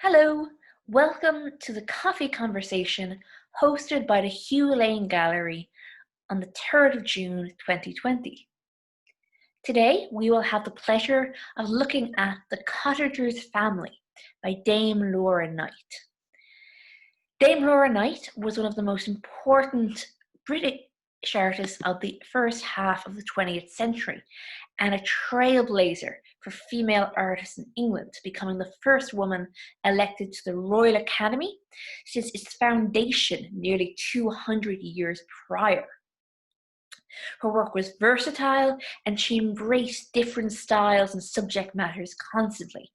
Hello, welcome to the coffee conversation hosted by the Hugh Gallery on the 3rd of June 2020. Today we will have the pleasure of looking at The Cottager's Family by Dame Laura Knight. Dame Laura Knight was one of the most important British artists of the first half of the 20th century and a trailblazer for female artists in England, becoming the first woman elected to the Royal Academy since its foundation nearly 200 years prior. Her work was versatile and she embraced different styles and subject matters constantly,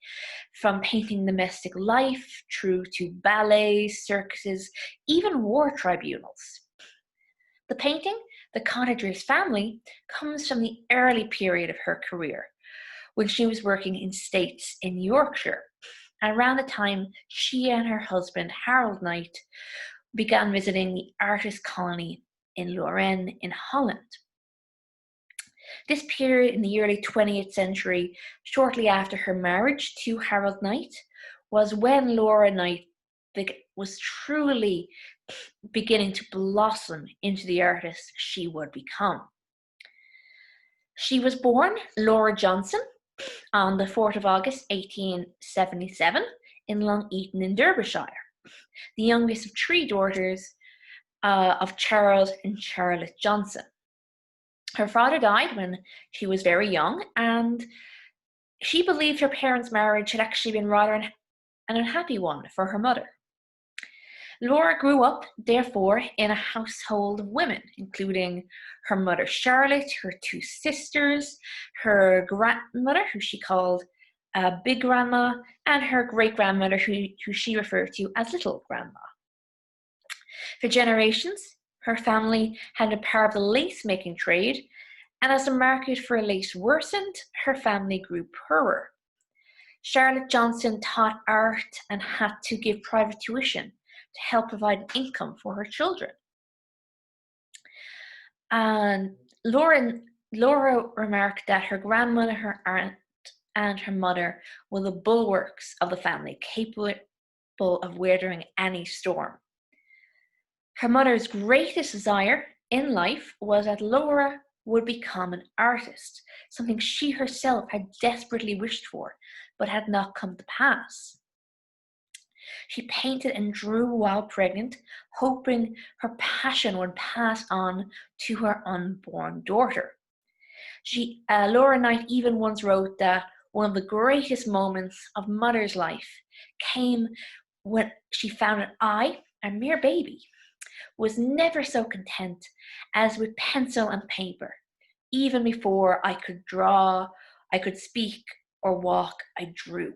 from painting domestic life through to ballets, circuses, even war tribunals. The painting, The Cottager's Family, comes from the early period of her career, when she was working in estates in Yorkshire, and around the time she and her husband, Harold Knight, began visiting the artist colony in Lorraine in Holland. This period in the early 20th century, shortly after her marriage to Harold Knight, was when Laura Knight was truly beginning to blossom into the artist she would become. She was born Laura Johnson on the 4th of August 1877 in Long Eaton in Derbyshire, the youngest of three daughters of Charles and Charlotte Johnson. Her father died when she was very young, and she believed her parents' marriage had actually been rather an unhappy one for her mother. Laura grew up, therefore, in a household of women, including her mother Charlotte, her two sisters, her grandmother, who she called Big Grandma, and her great-grandmother, who she referred to as Little Grandma. For generations, her family had been part of the lace-making trade, and as the market for lace worsened, her family grew poorer. Charlotte Johnson taught art and had to give private tuition to help provide an income for her children. And Laura remarked that her grandmother, her aunt, and her mother were the bulwarks of the family, capable of weathering any storm. Her mother's greatest desire in life was that Laura would become an artist, something she herself had desperately wished for, but had not come to pass. She painted and drew while pregnant, hoping her passion would pass on to her unborn daughter. Laura Knight even once wrote that one of the greatest moments of mother's life came when she found that I, a mere baby, was never so content as with pencil and paper. Even before I could draw, I could speak or walk, I drew.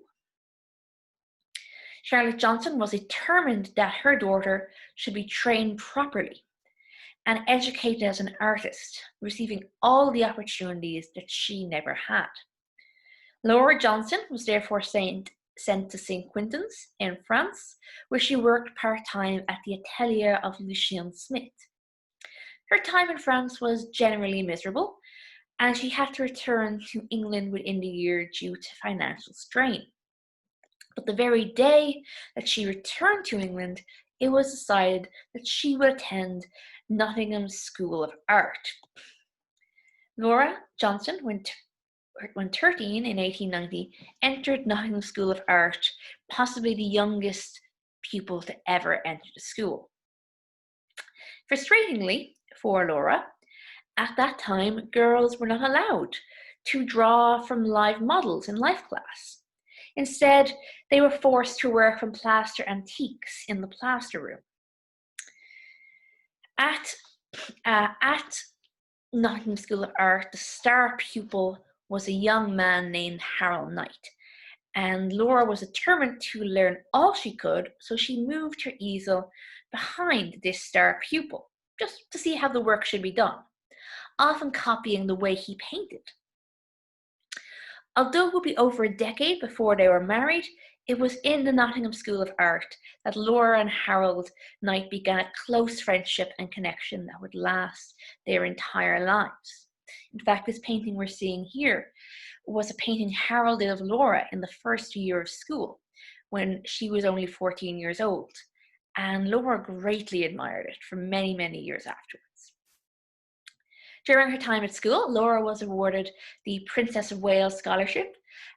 Charlotte Johnson was determined that her daughter should be trained properly and educated as an artist, receiving all the opportunities that she never had. Laura Johnson was therefore sent to St. Quentin's in France, where she worked part-time at the atelier of Lucien Smith. Her time in France was generally miserable, and she had to return to England within the year due to financial strain. But the very day that she returned to England, it was decided that she would attend Nottingham School of Art. Laura Johnson, when 13 in 1890, entered Nottingham School of Art, possibly the youngest pupil to ever enter the school. Frustratingly for Laura, at that time, girls were not allowed to draw from live models in life class. Instead, they were forced to work from plaster antiques in the plaster room. At Nottingham School of Art, the star pupil was a young man named Harold Knight, and Laura was determined to learn all she could, so she moved her easel behind this star pupil, just to see how the work should be done, often copying the way he painted. Although it would be over a decade before they were married, it was in the Nottingham School of Art that Laura and Harold Knight began a close friendship and connection that would last their entire lives. In fact, this painting we're seeing here was a painting Harold did of Laura in the first year of school, when she was only 14 years old, and Laura greatly admired it for many, many years afterwards. During her time at school, Laura was awarded the Princess of Wales Scholarship,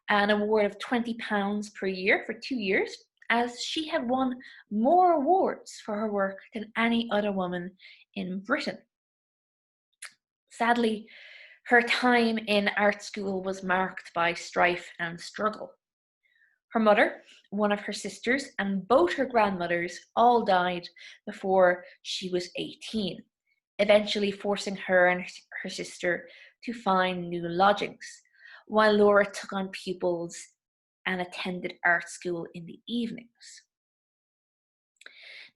an award of £20 per year for 2 years, as she had won more awards for her work than any other woman in Britain. Sadly, her time in art school was marked by strife and struggle. Her mother, one of her sisters, and both her grandmothers all died before she was 18, eventually forcing her and her sister to find new lodgings, while Laura took on pupils and attended art school in the evenings.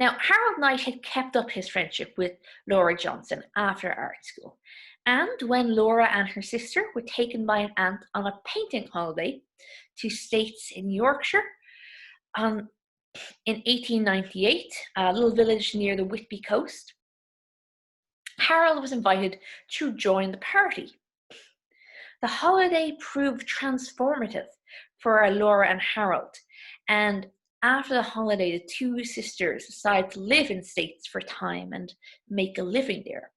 Now, Harold Knight had kept up his friendship with Laura Johnson after art school, and when Laura and her sister were taken by an aunt on a painting holiday to States in Yorkshire in 1898, a little village near the Whitby coast, Harold was invited to join the party. The holiday proved transformative for Laura and Harold, and after the holiday, the two sisters decided to live in States for a time and make a living there.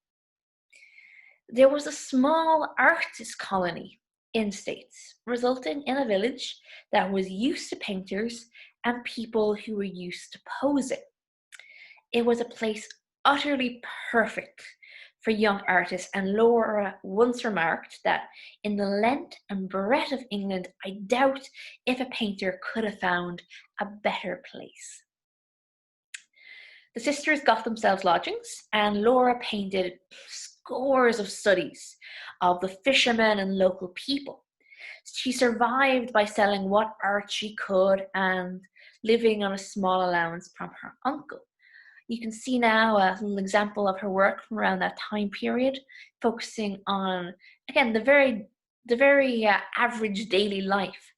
There was a small artist colony in States, resulting in a village that was used to painters and people who were used to posing. It was a place utterly perfect for young artists, and Laura once remarked that in the length and breadth of England, I doubt if a painter could have found a better place. The sisters got themselves lodgings, and Laura painted scores of studies of the fishermen and local people. She survived by selling what art she could and living on a small allowance from her uncle. You can see now a little example of her work from around that time period, focusing on, again, the very average daily life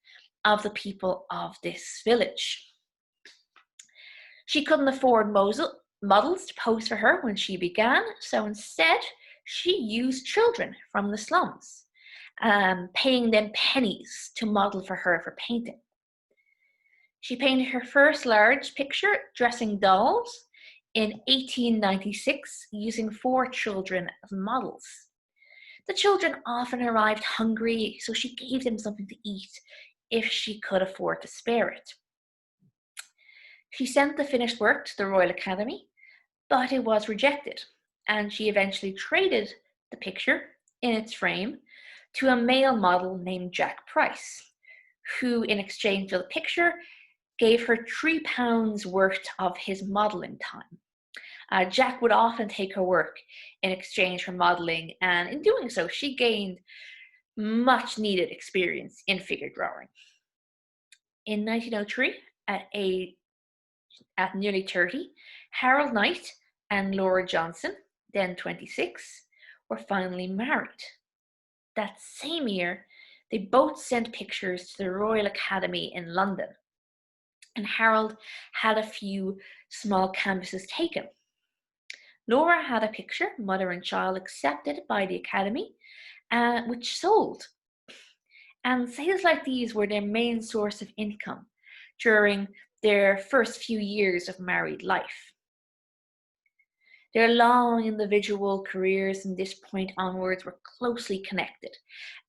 of the people of this village. She couldn't afford models to pose for her when she began, so instead she used children from the slums, paying them pennies to model for her for painting. She painted her first large picture, Dressing Dolls, in 1896, using 4 children as models. The children often arrived hungry, so she gave them something to eat if she could afford to spare it. She sent the finished work to the Royal Academy, but it was rejected, and she eventually traded the picture in its frame to a male model named Jack Price, who, in exchange for the picture, gave her £3 worth of his modelling time. Jack would often take her work in exchange for modelling, and in doing so, she gained much needed experience in figure drawing. In 1903, at nearly 30, Harold Knight and Laura Johnson, then 26, were finally married. That same year, they both sent pictures to the Royal Academy in London, and Harold had a few small canvases taken. Laura had a picture, Mother and Child, accepted by the Academy, which sold. And sales like these were their main source of income during their first few years of married life. Their long individual careers from this point onwards were closely connected,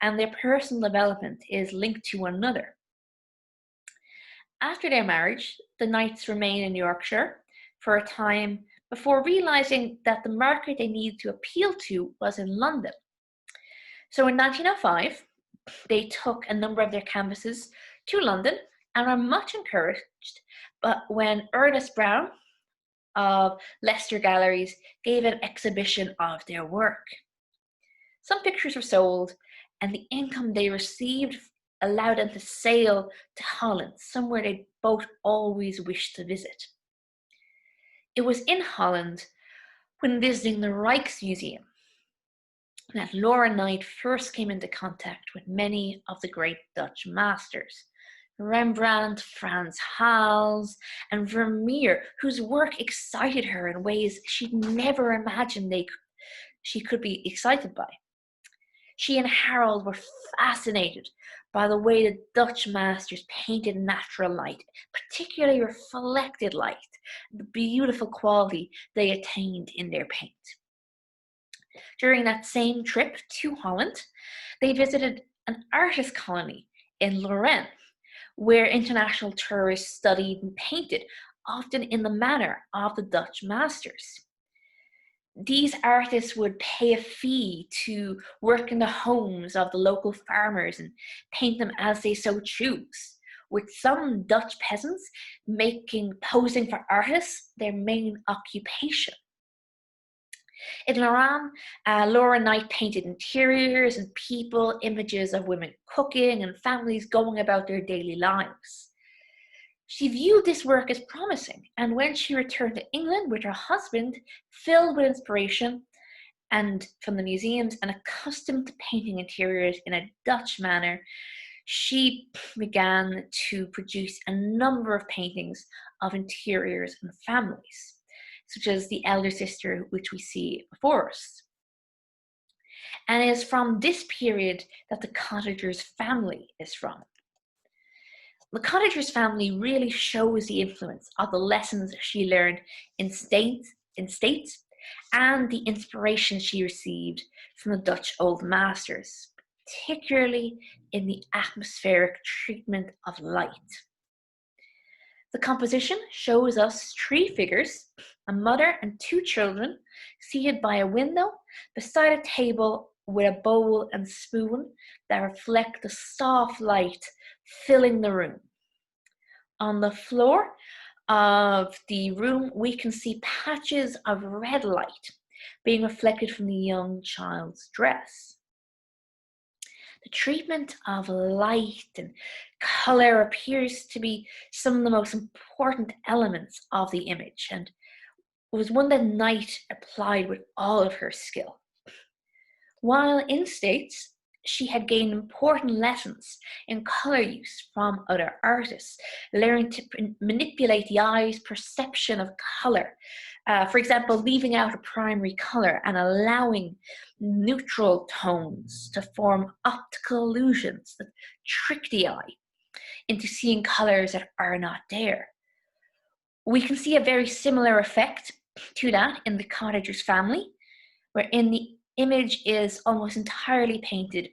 and their personal development is linked to one another. After their marriage, the Knights remained in Yorkshire for a time before realizing that the market they needed to appeal to was in London. So in 1905, they took a number of their canvases to London and were much encouraged, but when Ernest Brown of Leicester Galleries gave an exhibition of their work. Some pictures were sold, and the income they received allowed them to sail to Holland, somewhere they both always wished to visit. It was in Holland, when visiting the Rijksmuseum, that Laura Knight first came into contact with many of the great Dutch masters. Rembrandt, Frans Hals, and Vermeer, whose work excited her in ways she'd never imagined she could be excited by. She and Harold were fascinated by the way the Dutch masters painted natural light, particularly reflected light, the beautiful quality they attained in their paint. During that same trip to Holland, they visited an artist colony in Lorraine, where international tourists studied and painted, often in the manner of the Dutch masters. These artists would pay a fee to work in the homes of the local farmers and paint them as they so choose, with some Dutch peasants making posing for artists their main occupation. In Lorraine, Laura Knight painted interiors and people, images of women cooking and families going about their daily lives. She viewed this work as promising, and when she returned to England with her husband, filled with inspiration and from the museums and accustomed to painting interiors in a Dutch manner, she began to produce a number of paintings of interiors and families, such as the elder sister, which we see before us. And it is from this period that the Cottager's family is from. The Cottager's family really shows the influence of the lessons she learned in States and the inspiration she received from the Dutch Old Masters, particularly in the atmospheric treatment of light. The composition shows us three figures, a mother and two children, seated by a window beside a table with a bowl and spoon that reflect the soft light filling the room. On the floor of the room, we can see patches of red light being reflected from the young child's dress. The treatment of light and color appears to be some of the most important elements of the image, and it was one that Knight applied with all of her skill. While in States, she had gained important lessons in color use from other artists, learning to manipulate the eye's perception of color. For example, leaving out a primary color and allowing neutral tones to form optical illusions that trick the eye into seeing colors that are not there. We can see a very similar effect to that in the Cottager's family, wherein the image is almost entirely painted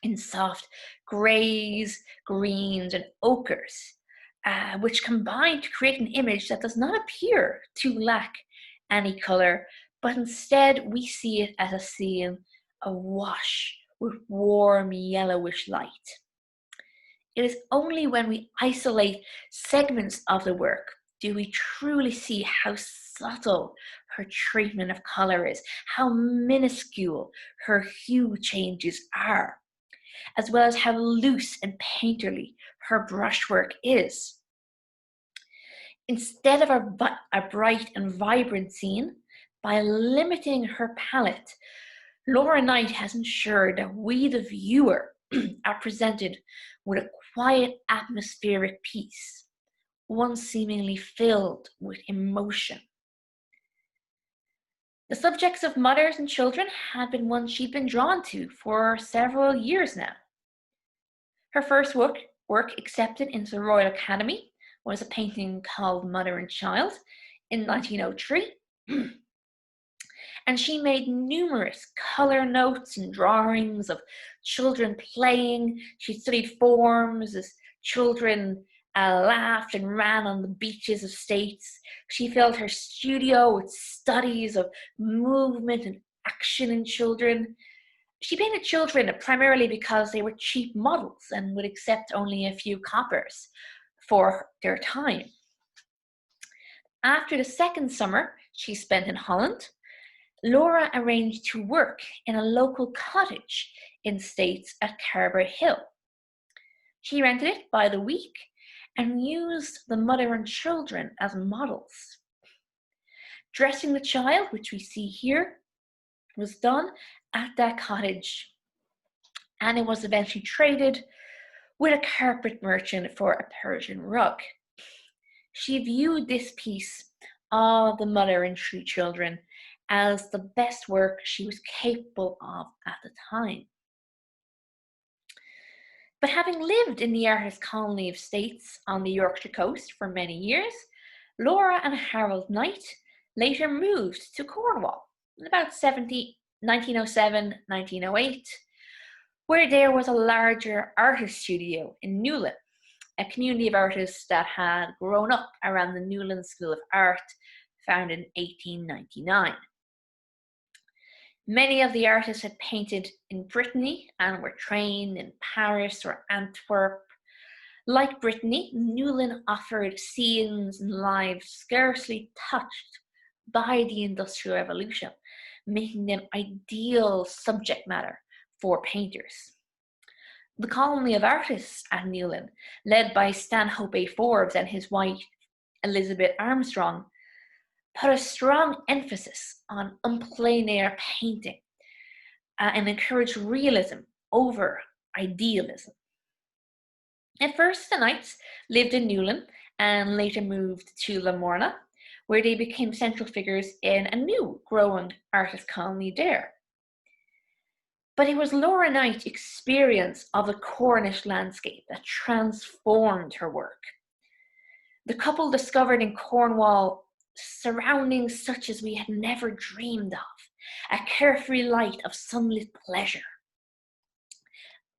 in soft grays, greens, and ochres, which combine to create an image that does not appear to lack any color, but instead we see it as a scene awash with warm yellowish light. It is only when we isolate segments of the work do we truly see how subtle her treatment of color is, how minuscule her hue changes are, as well as how loose and painterly her brushwork is. Instead of a bright and vibrant scene, by limiting her palette, Laura Knight has ensured that we, the viewer, are presented with a quiet atmospheric piece, one seemingly filled with emotion. The subjects of mothers and children had been one she'd been drawn to for several years now. Her first work accepted into the Royal Academy was a painting called Mother and Child in 1903. And she made numerous color notes and drawings of children playing. She studied forms as children laughed and ran on the beaches of States. She filled her studio with studies of movement and action in children. She painted children primarily because they were cheap models and would accept only a few coppers for their time. After the second summer she spent in Holland, Laura arranged to work in a local cottage in States at Carver Hill. She rented it by the week and used the mother and children as models. Dressing the child, which we see here, was done at that cottage, and it was eventually traded with a carpet merchant for a Persian rug. She viewed this piece of the mother and three children as the best work she was capable of at the time. But having lived in the artist colony of States on the Yorkshire coast for many years, Laura and Harold Knight later moved to Cornwall in about 1907-1908, where there was a larger artist studio in Newlyn, a community of artists that had grown up around the Newlyn School of Art, founded in 1899. Many of the artists had painted in Brittany and were trained in Paris or Antwerp. Like Brittany, Newlyn offered scenes and lives scarcely touched by the Industrial Revolution, making them ideal subject matter for painters. The colony of artists at Newlyn, led by Stanhope A. Forbes and his wife Elizabeth Armstrong, put a strong emphasis on plein air painting and encouraged realism over idealism. At first, the Knights lived in Newlyn and later moved to Lamorna, where they became central figures in a new growing artist colony there. But it was Laura Knight's experience of the Cornish landscape that transformed her work. The couple discovered in Cornwall surroundings such as we had never dreamed of, a carefree light of sunlit pleasure.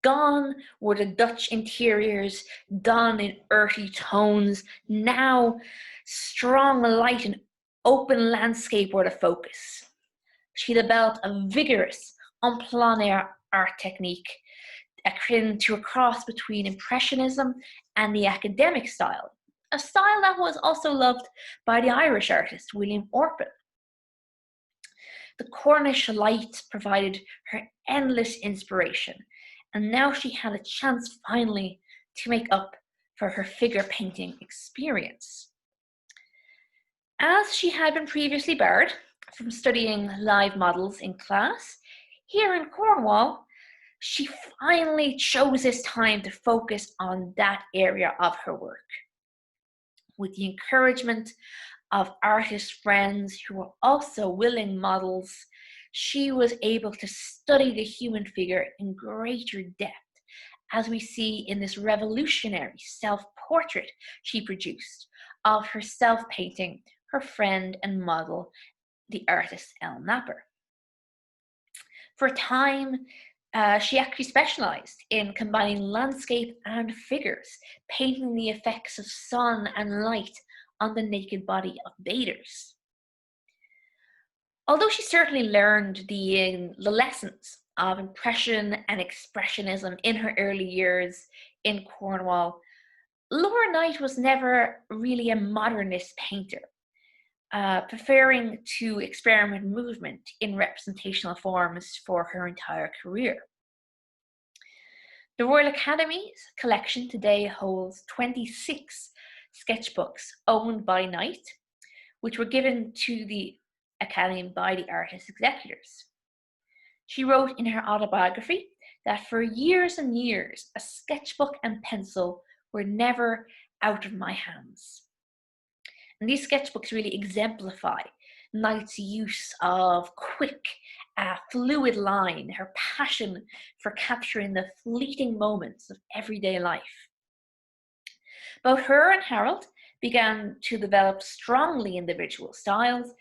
Gone were the Dutch interiors, done in earthy tones. Now, strong light and open landscape were the focus. She developed a vigorous, plein air art technique, akin to a cross between Impressionism and the academic style, a style that was also loved by the Irish artist William Orpin. The Cornish light provided her endless inspiration, and now she had a chance finally to make up for her figure painting experience. As she had been previously barred from studying live models in class, here in Cornwall, she finally chose this time to focus on that area of her work. With the encouragement of artist friends who were also willing models, she was able to study the human figure in greater depth, as we see in this revolutionary self-portrait she produced of herself painting her friend and model, the artist Elle Napper. For a time, she actually specialized in combining landscape and figures, painting the effects of sun and light on the naked body of bathers. Although she certainly learned the lessons of Impression and Expressionism in her early years in Cornwall, Laura Knight was never really a modernist painter, preferring to experiment movement in representational forms for her entire career. The Royal Academy's collection today holds 26 sketchbooks owned by Knight, which were given to the Academy by the artist executors. She wrote in her autobiography that for years and years, a sketchbook and pencil were never out of my hands. And these sketchbooks really exemplify Knight's use of quick, fluid line, her passion for capturing the fleeting moments of everyday life. Both her and Harold began to develop strongly individual styles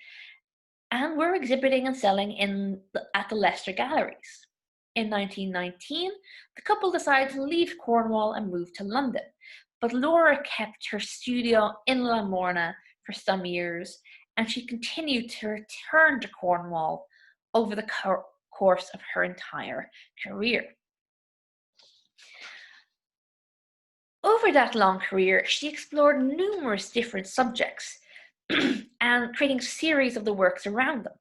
and were exhibiting and selling at the Leicester Galleries. In 1919, the couple decided to leave Cornwall and move to London, but Laura kept her studio in Lamorna for some years, and she continued to return to Cornwall over the course of her entire career. Over that long career, she explored numerous different subjects and creating a series of the works around them.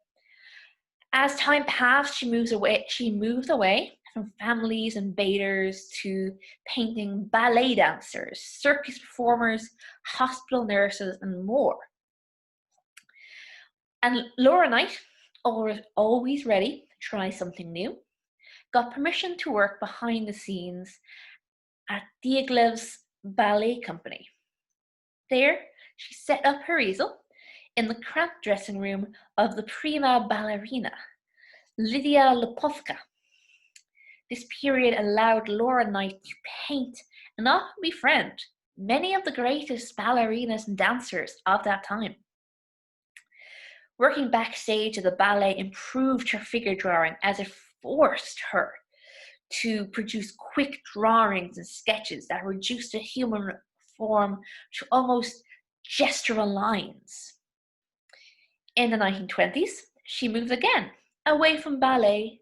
As time passed, she moved away from families and bathers to painting ballet dancers, circus performers, hospital nurses, and more. And Laura Knight, always ready to try something new, got permission to work behind the scenes at Diaghilev's ballet company. There, she set up her easel in the cramped dressing room of the prima ballerina, Lydia Lipovka. This period allowed Laura Knight to paint and often befriend many of the greatest ballerinas and dancers of that time. Working backstage at the ballet improved her figure drawing as it forced her to produce quick drawings and sketches that reduced the human form to almost gestural lines. In the 1920s, she moved again away from ballet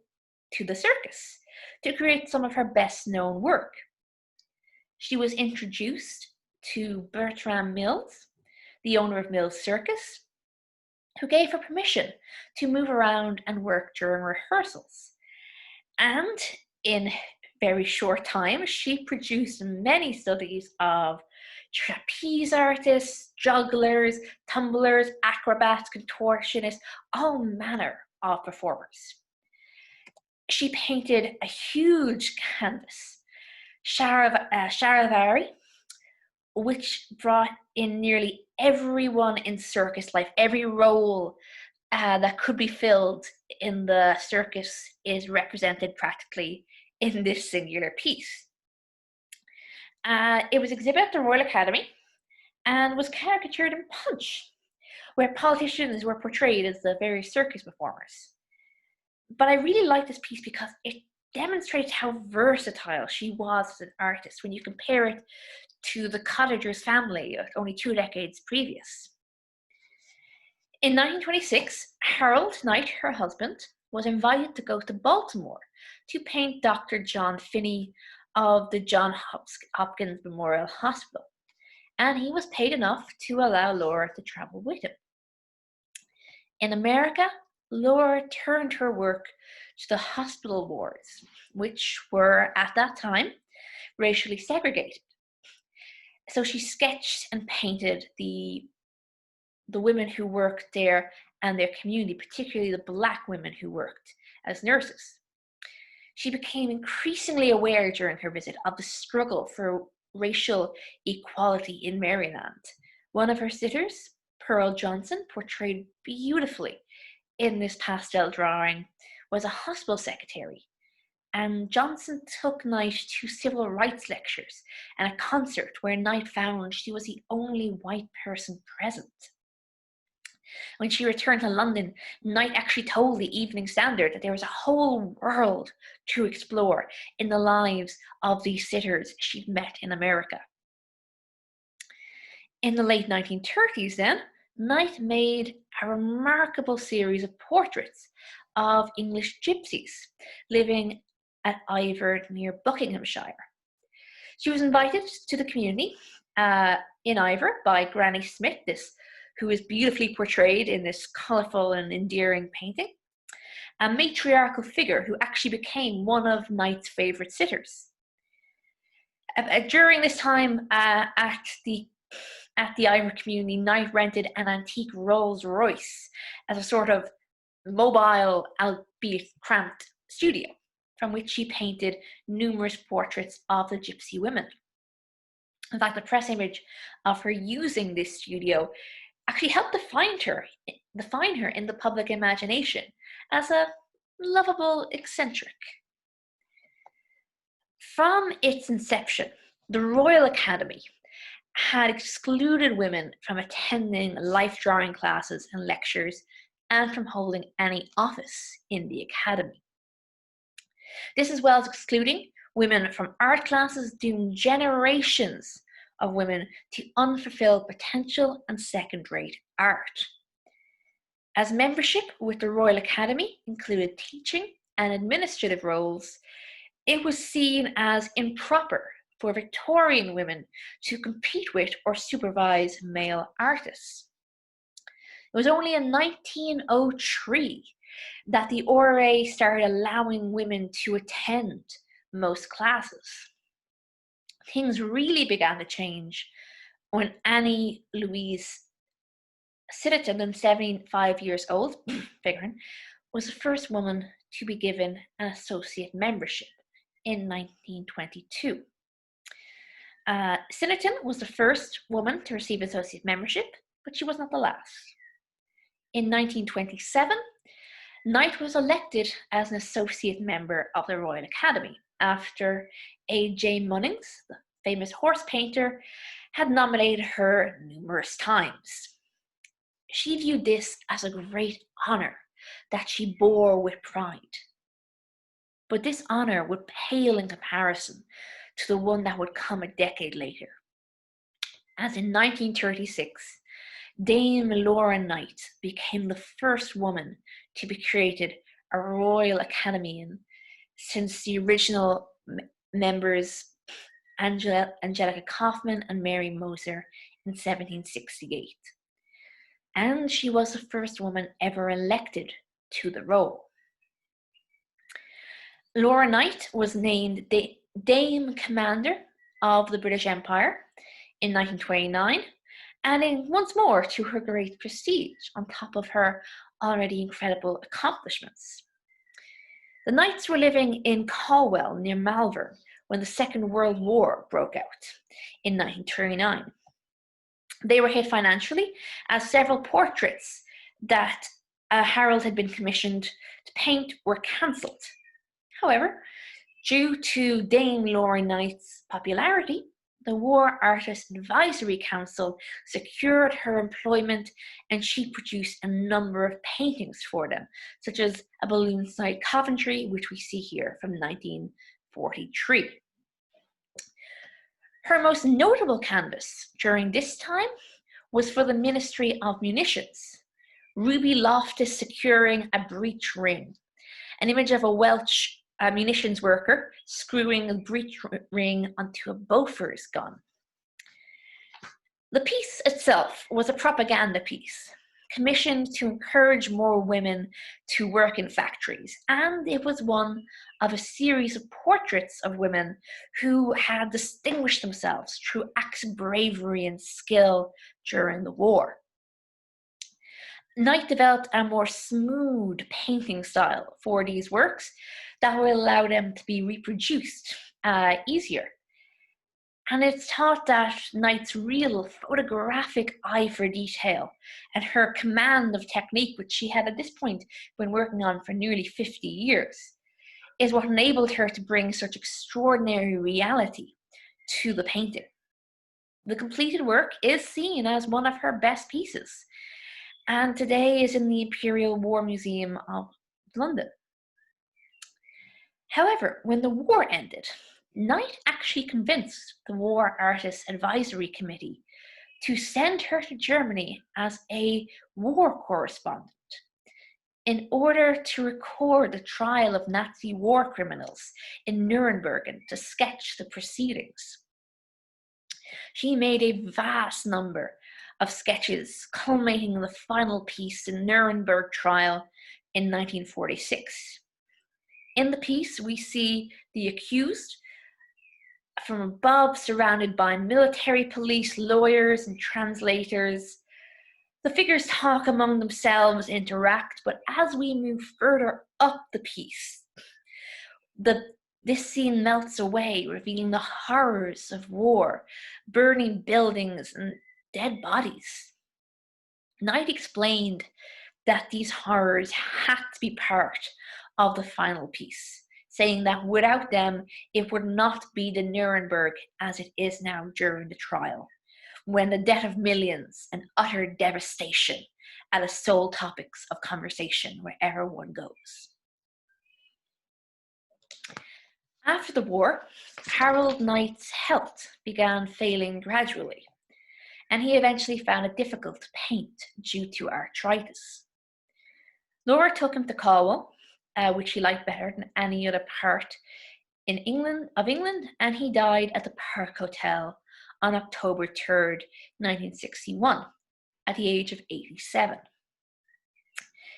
to the circus to create some of her best known work. She was introduced to Bertram Mills, the owner of Mills Circus, who gave her permission to move around and work during rehearsals. And in very short time, she produced many studies of trapeze artists, jugglers, tumblers, acrobats, contortionists, all manner of performers. She painted a huge canvas, Charivari, which brought in nearly everyone in circus life. Every role that could be filled in the circus is represented practically in this singular piece. It was exhibited at the Royal Academy and was caricatured in Punch, where politicians were portrayed as the various circus performers. But I really like this piece because it demonstrates how versatile she was as an artist when you compare it to the Cottager's family only 2 decades previous. In 1926, Harold Knight, her husband, was invited to go to Baltimore to paint Dr. John Finney of the Johns Hopkins Memorial Hospital, and he was paid enough to allow Laura to travel with him. In America, Laura turned her work to the hospital wards, which were at that time racially segregated. So she sketched and painted the women who worked there and their community, particularly the Black women who worked as nurses. She became increasingly aware during her visit of the struggle for racial equality in Maryland. One of her sitters, Pearl Johnson, portrayed beautifully in this pastel drawing, was a hospital secretary, and Johnson took Knight to civil rights lectures and a concert where Knight found she was the only white person present. When she returned to London, Knight actually told the Evening Standard that there was a whole world to explore in the lives of these sitters she'd met in America. In the late 1930s then, Knight made a remarkable series of portraits of English gypsies living at Ivor near Buckinghamshire. She was invited to the community in Ivor by Granny Smith, who is beautifully portrayed in this colourful and endearing painting, a matriarchal figure who actually became one of Knight's favourite sitters. During this time at the Ivor community, Knight rented an antique Rolls Royce as a sort of mobile, albeit cramped, studio, from which she painted numerous portraits of the gypsy women. In fact, the press image of her using this studio actually helped define her in the public imagination as a lovable eccentric. From its inception, the Royal Academy had excluded women from attending life drawing classes and lectures and from holding any office in the Academy. This, as well as excluding women from art classes, doomed generations of women to unfulfilled potential and second-rate art. As membership with the Royal Academy included teaching and administrative roles, it was seen as improper for Victorian women to compete with or supervise male artists. It was only in 1903 that the RA started allowing women to attend most classes. Things really began to change when Annie Louise Sitterton, then 75 years old, was the first woman to be given an associate membership in 1922. Sitterton was the first woman to receive associate membership, but she was not the last. In 1927, Knight was elected as an associate member of the Royal Academy after A.J. Munnings, the famous horse painter, had nominated her numerous times. She viewed this as a great honour that she bore with pride. But this honour would pale in comparison to the one that would come a decade later, as in 1936, Dame Laura Knight became the first woman to be created a Royal Academician since the original members Angelica Kauffman and Mary Moser in 1768. And she was the first woman ever elected to the role. Laura Knight was named the Dame Commander of the British Empire in 1929, adding once more to her great prestige on top of her already incredible accomplishments. The Knights were living in Caldwell near Malvern when the Second World War broke out in 1939. They were hit financially as several portraits that Harold had been commissioned to paint were cancelled. However, due to Dame Laura Knight's popularity, the War Artist Advisory Council secured her employment, and she produced a number of paintings for them, such as a balloon-side Coventry, which we see here from 1943. Her most notable canvas during this time was for the Ministry of Munitions, Ruby Loftus securing a breech ring, an image of a Welsh munitions worker screwing a breech ring onto a Bofors gun. The piece itself was a propaganda piece, commissioned to encourage more women to work in factories, and it was one of a series of portraits of women who had distinguished themselves through acts of bravery and skill during the war. Knight developed a more smooth painting style for these works that will allow them to be reproduced easier. And it's thought that Knight's real photographic eye for detail and her command of technique, which she had at this point been working on for nearly 50 years, is what enabled her to bring such extraordinary reality to the painting. The completed work is seen as one of her best pieces, and today is in the Imperial War Museum of London. However, when the war ended, Knight actually convinced the War Artists Advisory Committee to send her to Germany as a war correspondent in order to record the trial of Nazi war criminals in Nuremberg and to sketch the proceedings. She made a vast number of sketches, culminating in the final piece, the Nuremberg trial in 1946. In the piece, we see the accused from above, surrounded by military police, lawyers, and translators. The figures talk among themselves, interact, but as we move further up the piece, this scene melts away, revealing the horrors of war, burning buildings, and dead bodies. Knight explained that these horrors had to be part of the final piece, saying that without them, it would not be the Nuremberg as it is now during the trial, when the death of millions and utter devastation are the sole topics of conversation wherever one goes. After the war, Harold Knight's health began failing gradually, and he eventually found it difficult to paint due to arthritis. Laura took him to Caldwell, which he liked better than any other part of England, and he died at the Park Hotel on October 3rd, 1961, at the age of 87.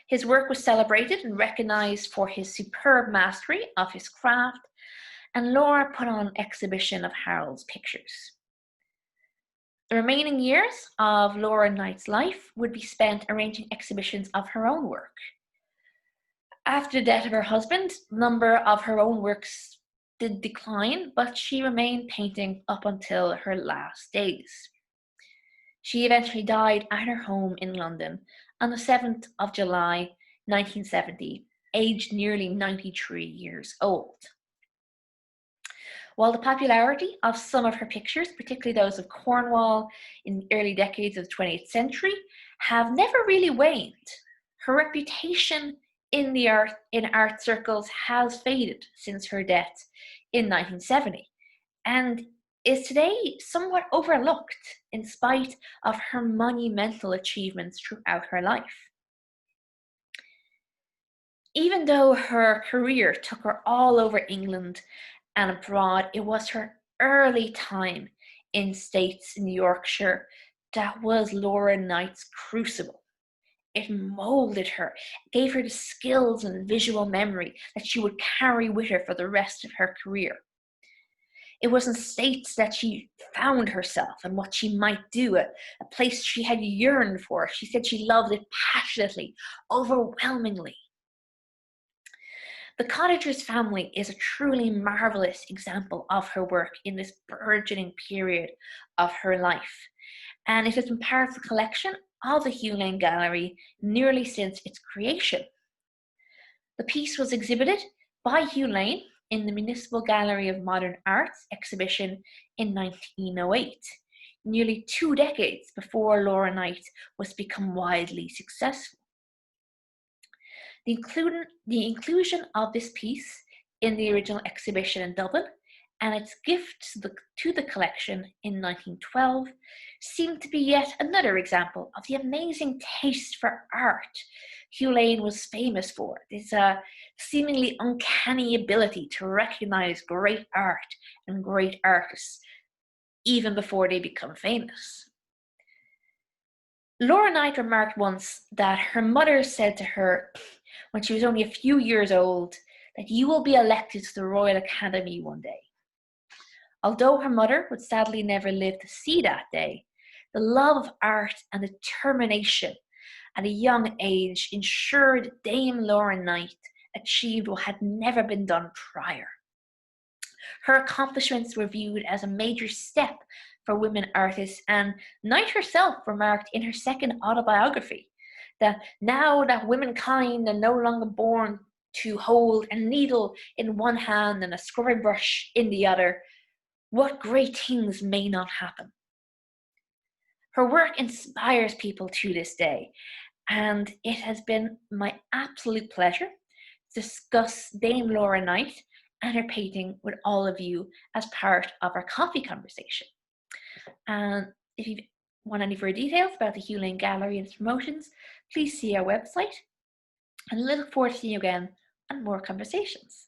His work was celebrated and recognized for his superb mastery of his craft, and Laura put on an exhibition of Harold's pictures. The remaining years of Laura Knight's life would be spent arranging exhibitions of her own work. After the death of her husband, the number of her own works did decline, but she remained painting up until her last days. She eventually died at her home in London on the 7th of July, 1970, aged nearly 93 years old. While the popularity of some of her pictures, particularly those of Cornwall in the early decades of the 20th century, have never really waned, her reputation in art circles has faded since her death in 1970, and is today somewhat overlooked in spite of her monumental achievements throughout her life. Even though her career took her all over England and abroad, it was her early time in states in Yorkshire that was Laura Knight's crucible. It molded her, gave her the skills and visual memory that she would carry with her for the rest of her career. It was in states that she found herself and what she might do, a place she had yearned for. She said she loved it passionately, overwhelmingly. The Cottager's family is a truly marvelous example of her work in this burgeoning period of her life, and it has been part of the collection of the Hugh Lane Gallery nearly since its creation. The piece was exhibited by Hugh Lane in the Municipal Gallery of Modern Arts exhibition in 1908, nearly 2 decades before Laura Knight was to become widely successful. The inclusion of this piece in the original exhibition in Dublin and its gift to the collection in 1912 seemed to be yet another example of the amazing taste for art Hugh Lane was famous for. This seemingly uncanny ability to recognize great art and great artists even before they become famous. Laura Knight remarked once that her mother said to her when she was only a few years old that you will be elected to the Royal Academy one day. Although her mother would sadly never live to see that day, the love of art and determination at a young age ensured Dame Laura Knight achieved what had never been done prior. Her accomplishments were viewed as a major step for women artists, and Knight herself remarked in her second autobiography that now that womankind are no longer born to hold a needle in one hand and a scrubbing brush in the other, what great things may not happen. Her work inspires people to this day, and it has been my absolute pleasure to discuss Dame Laura Knight and her painting with all of you as part of our coffee conversation. And if you want any further details about the Hugh Lane Gallery and its promotions, please see our website. And I look forward to seeing you again on more conversations.